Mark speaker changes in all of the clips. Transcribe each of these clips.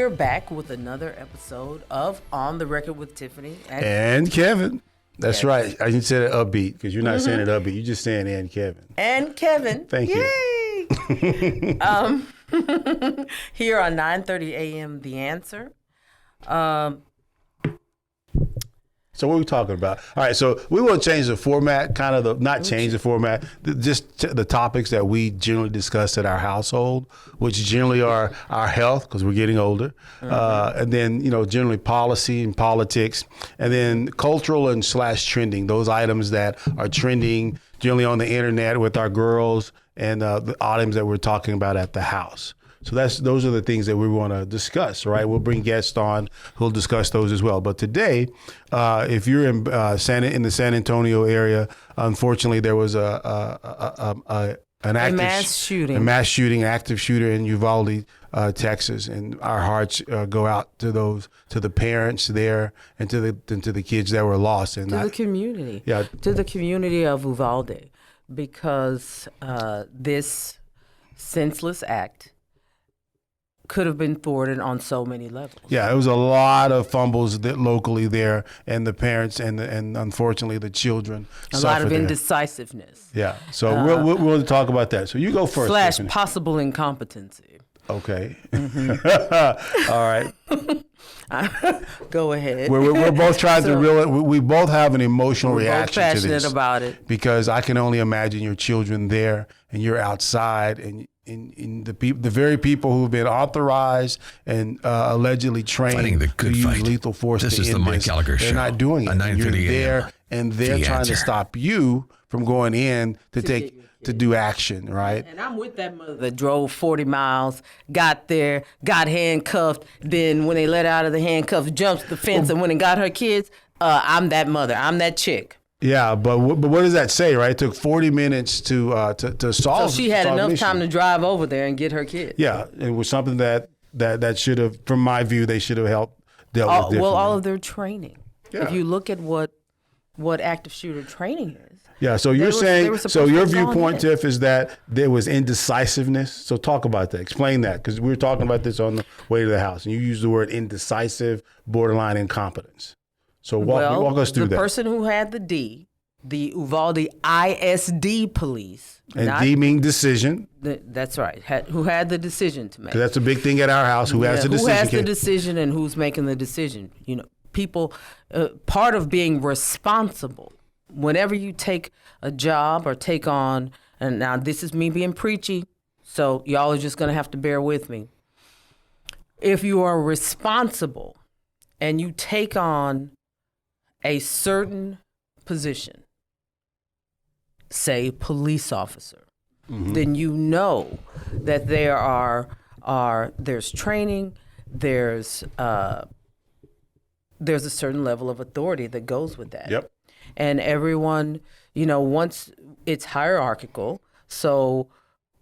Speaker 1: we're back with another episode of On the Record with Tiffany
Speaker 2: and Kevin. That's
Speaker 1: yes.
Speaker 2: right. I didn't say it upbeat because you're not saying it upbeat. You're just saying and Kevin.
Speaker 1: And Kevin.
Speaker 2: Thank
Speaker 1: you. Here on 9:30 a.m. The Answer.
Speaker 2: So what are we talking about? All right, so we want to change the format, change the format, just the topics that we generally discuss at our household, which generally are our health, because we're getting older, and then, generally policy and politics, and then cultural and / trending, those items that are trending generally on the internet with our girls and the items that we're talking about at the house. So those are the things that we want to discuss, right? We'll bring guests on who'll discuss those as well. But today, if you're in the San Antonio area, unfortunately, there was an active shooting, active shooter in Uvalde, Texas, and our hearts go out to the parents there, and to the kids that were lost, and
Speaker 1: the community, to the community of Uvalde, because this senseless act could have been thwarted on so many levels.
Speaker 2: Yeah, it was a lot of fumbles locally there, and the parents and unfortunately the children
Speaker 1: a lot of indecisiveness.
Speaker 2: Yeah, so we'll talk about that. So you go first.
Speaker 1: / possible incompetency.
Speaker 2: Okay. All right.
Speaker 1: Go ahead.
Speaker 2: We're both trying to we both have an emotional reaction to this.
Speaker 1: We're passionate about it.
Speaker 2: Because I can only imagine your children there, and you're outside, and in the very people who've been authorized and allegedly trained to use lethal force.
Speaker 3: This is the Mike Gallagher Show.
Speaker 2: They're not doing it. You're there, and they're trying to stop you from going in to do action, right?
Speaker 1: And I'm with that mother that drove 40 miles, got there, got handcuffed, then when they let her out of the handcuffs, jumped the fence and went and got her kids. I'm that mother. I'm that chick.
Speaker 2: Yeah, but what does that say, right? It took 40 minutes to solve.
Speaker 1: So she had enough time to drive over there and get her kids.
Speaker 2: Yeah, it was something that should have, from my view, they should have dealt with differently.
Speaker 1: Well, all of their training. Yeah. If you look at what active shooter training is.
Speaker 2: Yeah, so you're saying, so your viewpoint, Tiff, is that there was indecisiveness. So talk about that. Explain that, because we were talking about this on the way to the house, and you used the word indecisive, borderline incompetence. So walk us through that.
Speaker 1: The person who had the Uvalde ISD police.
Speaker 2: And D meaning decision.
Speaker 1: That's right. Who had the decision to make.
Speaker 2: That's a big thing at our house. Who has the decision?
Speaker 1: Who has the decision and who's making the decision? People, part of being responsible, whenever you take a job or take on, and now this is me being preachy, so y'all are just going to have to bear with me. If you are responsible and you take on a certain position, say police officer, then you know that there's training, there's a certain level of authority that goes with that.
Speaker 2: Yep.
Speaker 1: And everyone, once it's hierarchical, so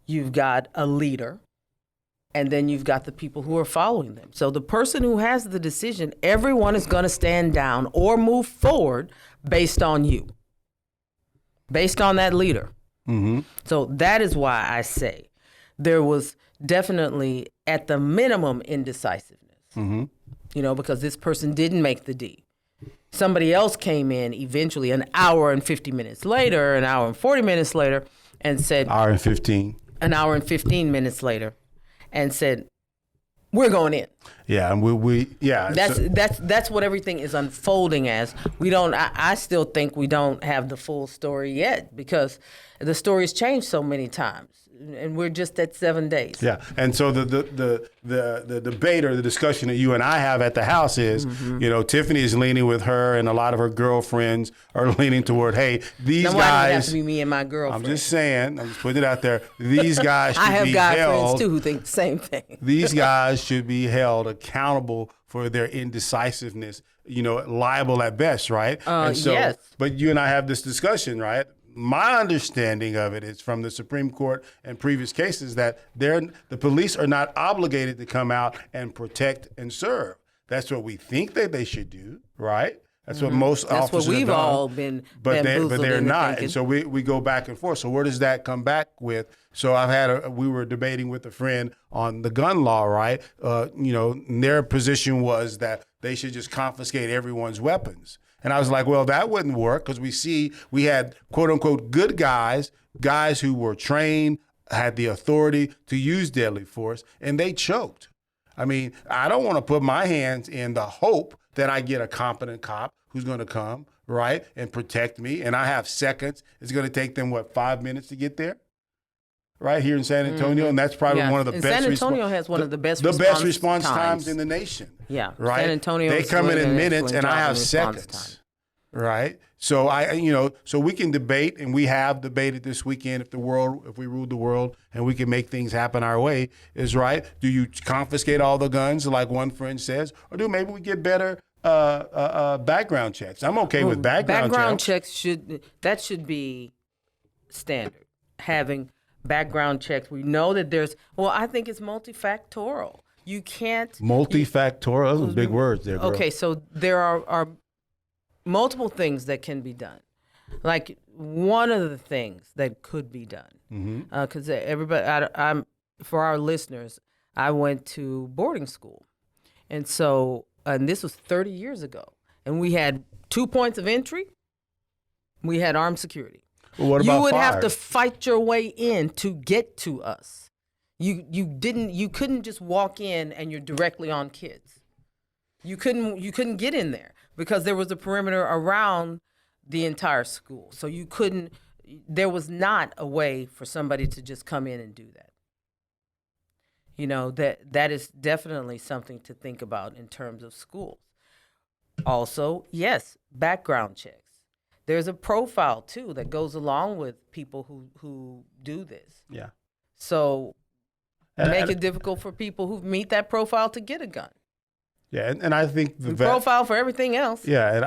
Speaker 1: you've got a leader, and then you've got the people who are following them. So the person who has the decision, everyone is going to stand down or move forward based on you, based on that leader. Mm-hmm. So that is why I say there was definitely, at the minimum, indecisiveness, because this person didn't make the D. Somebody else came in eventually an hour and 50 minutes later, an hour and 40 minutes later, and said...
Speaker 2: An hour and 15 minutes
Speaker 1: later. And said, we're going in.
Speaker 2: Yeah, and
Speaker 1: that's what everything is unfolding as. I still think we don't have the full story yet, because the story's changed so many times, and we're just at 7 days.
Speaker 2: Yeah, and so the debate or the discussion that you and I have at the house is, Tiffany is leaning with her, and a lot of her girlfriends are leaning toward, hey, these guys.
Speaker 1: Why does it have to be me and my girlfriend?
Speaker 2: I'm just saying. I'm just putting it out there. These guys should be held.
Speaker 1: I have guy friends too who think the same thing.
Speaker 2: These guys should be held accountable for their indecisiveness. Liable at best, right?
Speaker 1: Yes.
Speaker 2: But you and I have this discussion, right? My understanding of it is from the Supreme Court and previous cases that the police are not obligated to come out and protect and serve. That's what we think that they should do, right? That's what most
Speaker 1: That's
Speaker 2: officers
Speaker 1: what we've
Speaker 2: have done,
Speaker 1: all been
Speaker 2: but
Speaker 1: bamboozled
Speaker 2: they're
Speaker 1: into
Speaker 2: not.
Speaker 1: thinking.
Speaker 2: And so we go back and forth. So where does that come back with? So we were debating with a friend on the gun law, right? And their position was that they should just confiscate everyone's weapons. And I was like, well, that wouldn't work, because we had quote unquote good guys who were trained, had the authority to use deadly force, and they choked. I mean, I don't want to put my hands in the hope that I get a competent cop who's going to come, right, and protect me, and I have seconds. It's going to take them, 5 minutes to get there? Right here in San Antonio, and that's probably one of the best.
Speaker 1: San Antonio has one of the best
Speaker 2: response times in the nation.
Speaker 1: Yeah,
Speaker 2: right.
Speaker 1: San Antonio.
Speaker 2: They come in minutes, and I have seconds. Right. So so we can debate, and we have debated this weekend if we ruled the world and we can make things happen our way, is right. Do you confiscate all the guns like one friend says, or do maybe we get better background checks? I'm okay with background
Speaker 1: checks. Should be standard. Having background checks. We know that I think it's multifactorial. You can't.
Speaker 2: Multifactorial? Those are big words there, girl.
Speaker 1: Okay, so there are multiple things that can be done. Like, one of the things that could be done, because everybody, for our listeners, I went to boarding school. And so, and this was 30 years ago. And we had 2 points of entry. We had armed security.
Speaker 2: Well, what about
Speaker 1: you would
Speaker 2: fire?
Speaker 1: have to fight your way in to get to us. You couldn't just walk in and you're directly on kids. You couldn't get in there because there was a perimeter around the entire school. So there was not a way for somebody to just come in and do that. That is definitely something to think about in terms of schools. Also, yes, background checks. There's a profile, too, that goes along with people who do this.
Speaker 2: Yeah.
Speaker 1: So make it difficult for people who meet that profile to get a gun.
Speaker 2: Yeah, and I think the
Speaker 1: profile for everything else.
Speaker 2: Yeah, and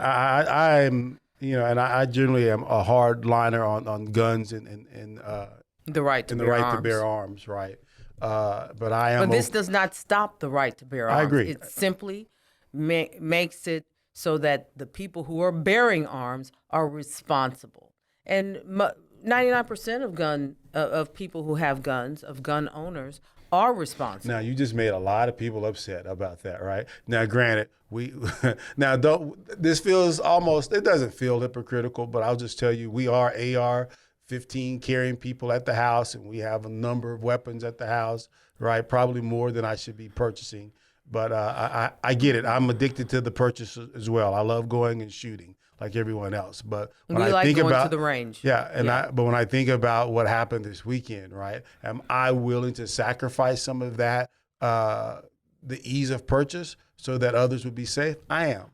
Speaker 2: I generally am a hard liner on guns and
Speaker 1: the right to
Speaker 2: bear arms, right? But I am.
Speaker 1: But this does not stop the right to bear arms.
Speaker 2: I agree.
Speaker 1: It simply makes it so that the people who are bearing arms are responsible. And 99% of people who have guns, of gun owners, are responsible.
Speaker 2: Now, you just made a lot of people upset about that, right? Now, granted, it doesn't feel hypocritical, but I'll just tell you, we are AR-15 carrying people at the house, and we have a number of weapons at the house, right? Probably more than I should be purchasing. But I get it. I'm addicted to the purchase as well. I love going and shooting like everyone else. But when
Speaker 1: I think about to the range.
Speaker 2: Yeah, but when I think about what happened this weekend, right? Am I willing to sacrifice some of that, the ease of purchase, so that others would be safe? I am.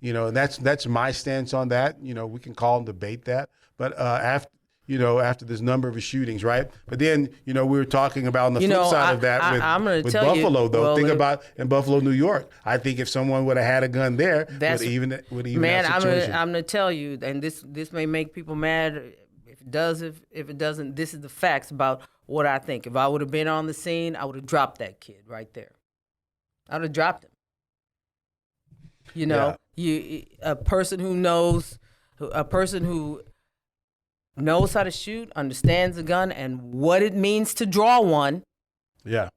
Speaker 2: And that's my stance on that. We can call and debate that. But after this number of shootings, right? But then, we were talking about on the flip side of that with Buffalo, though. Think about in Buffalo, New York. I think if someone would have had a gun there, would even
Speaker 1: man,
Speaker 2: that situation.
Speaker 1: I'm gonna tell you, and this may make people mad. If it does, if it doesn't, this is the facts about what I think. If I would have been on the scene, I would have dropped that kid right there. I would have dropped him. A person who knows how to shoot, understands a gun, and what it means to draw one.
Speaker 2: Yeah.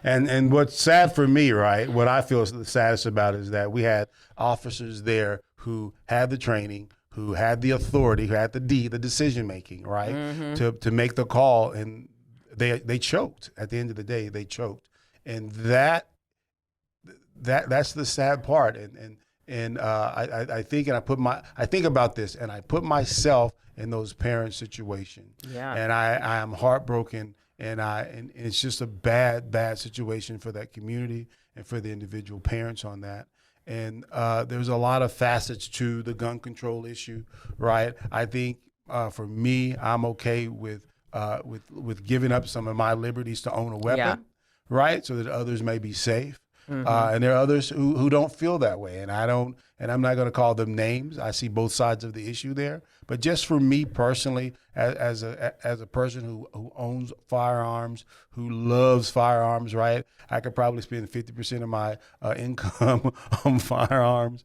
Speaker 2: And what's sad for me, right, what I feel is the saddest about is that we had officers there who had the training, who had the authority, who had the decision making, right, to make the call, and they choked. At the end of the day, they choked. And that's the sad part. And I think about this, and I put myself in those parents' situation.
Speaker 1: Yeah.
Speaker 2: And I am heartbroken, and it's just a bad situation for that community and for the individual parents on that. And there's a lot of facets to the gun control issue, right? I think for me, I'm okay with giving up some of my liberties to own a weapon, right? So that others may be safe. And there are others who don't feel that way, and I'm not going to call them names. I see both sides of the issue there. But just for me personally, as a person who owns firearms, who loves firearms, right? I could probably spend 50% of my income on firearms.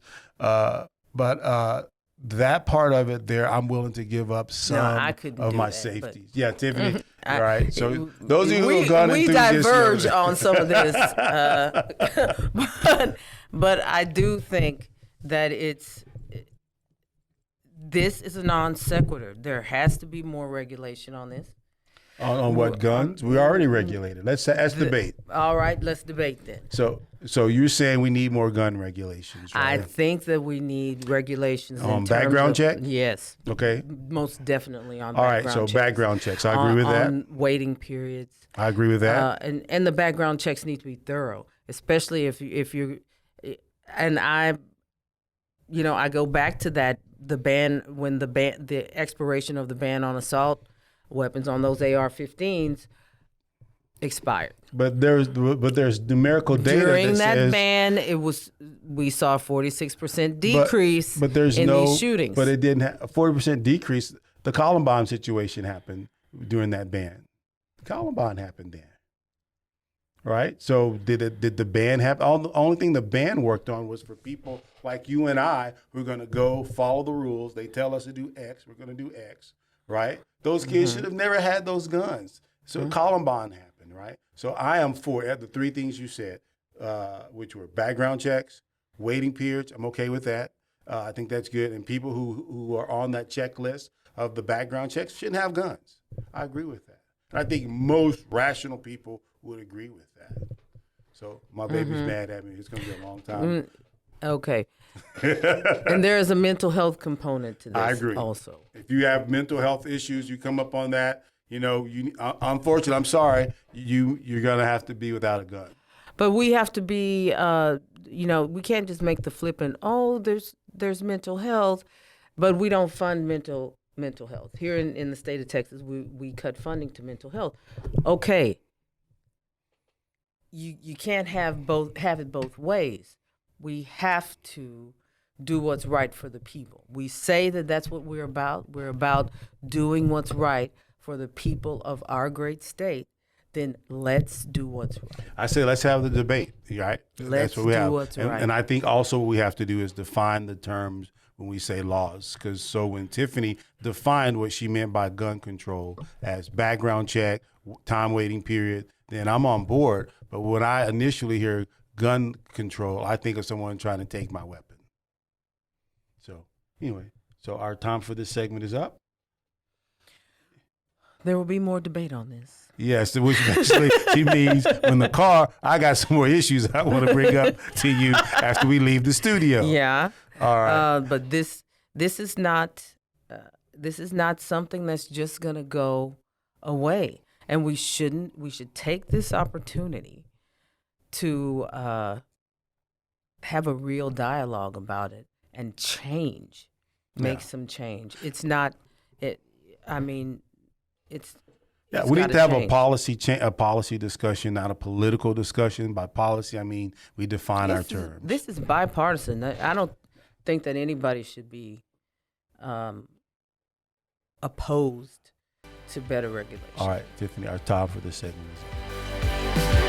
Speaker 2: but that part of it there, I'm willing to give up some
Speaker 1: I couldn't
Speaker 2: of
Speaker 1: do
Speaker 2: my
Speaker 1: that,
Speaker 2: safeties. Yeah, Tiffany.
Speaker 1: I-
Speaker 2: All right. So those of you who
Speaker 1: we,
Speaker 2: are gun
Speaker 1: we
Speaker 2: enthusiasts,
Speaker 1: diverge
Speaker 2: know
Speaker 1: on some of this, but I do think that this is a non sequitur. There has to be more regulation on this.
Speaker 2: on what guns? We already regulated. Let's debate.
Speaker 1: All right, let's debate then.
Speaker 2: So you're saying we need more gun regulations,
Speaker 1: I
Speaker 2: right?
Speaker 1: think that we need regulations in terms
Speaker 2: background
Speaker 1: of,
Speaker 2: check?
Speaker 1: Yes,
Speaker 2: Okay.
Speaker 1: most definitely on
Speaker 2: All right.
Speaker 1: background
Speaker 2: So
Speaker 1: checks.
Speaker 2: background checks. I agree with that.
Speaker 1: On waiting periods.
Speaker 2: I agree with that.
Speaker 1: And the background checks need to be thorough, especially if you're, and I go back to that the expiration of the ban on assault weapons on those AR-15s expired.
Speaker 2: But there's numerical data
Speaker 1: During that
Speaker 2: says,
Speaker 1: ban, we saw a 46% decrease
Speaker 2: but there's
Speaker 1: in
Speaker 2: no
Speaker 1: these shootings.
Speaker 2: But it didn't have a 40% decrease. The Columbine situation happened during that ban. Columbine happened then, right? So did the ban happen? The only thing the ban worked on was for people like you and I who are going to go follow the rules. They tell us to do X, we're going to do X, right? Those kids should have never had those guns. So Columbine happened, right? So I am for the three things you said, which were background checks, waiting periods. I'm okay with that. I think that's good. And people who are on that checklist of the background checks shouldn't have guns. I agree with that. And I think most rational people would agree with that. So my baby's mad at me. It's going to be a long time.
Speaker 1: Okay. And there is a mental health component to this.
Speaker 2: I agree.
Speaker 1: Also.
Speaker 2: If you have mental health issues, you come up on that. Unfortunately, I'm sorry, you're going to have to be without a gun.
Speaker 1: But we have to be, we can't just make the flippant, there's mental health, but we don't fund mental health. Here in the state of Texas, we cut funding to mental health. Okay. You can't have it both ways. We have to do what's right for the people. We say that that's what we're about. We're about doing what's right for the people of our great state. Then let's do what's right.
Speaker 2: I say let's have the debate, right?
Speaker 1: Let's
Speaker 2: That's what we
Speaker 1: do
Speaker 2: have.
Speaker 1: what's right.
Speaker 2: And I think also what we have to do is define the terms when we say laws. Because so when Tiffany defined what she meant by gun control as background check, time waiting period, then I'm on board. But when I initially hear gun control, I think of someone trying to take my weapon. So anyway, so our time for this segment is up.
Speaker 1: There will be more debate on this.
Speaker 2: Yes, which basically she means when the car, I got some more issues I want to bring up to you after we leave the studio.
Speaker 1: Yeah.
Speaker 2: All right.
Speaker 1: But this is not something that's just gonna go away, and we shouldn't. We should take this opportunity to have a real dialogue about it and make some change. It's not. It's.
Speaker 2: Yeah, we need to have a policy discussion, not a political discussion. By policy, I mean we define our terms.
Speaker 1: This is bipartisan. I don't think that anybody should be opposed to better regulation.
Speaker 2: All right, Tiffany, our time for this segment is up.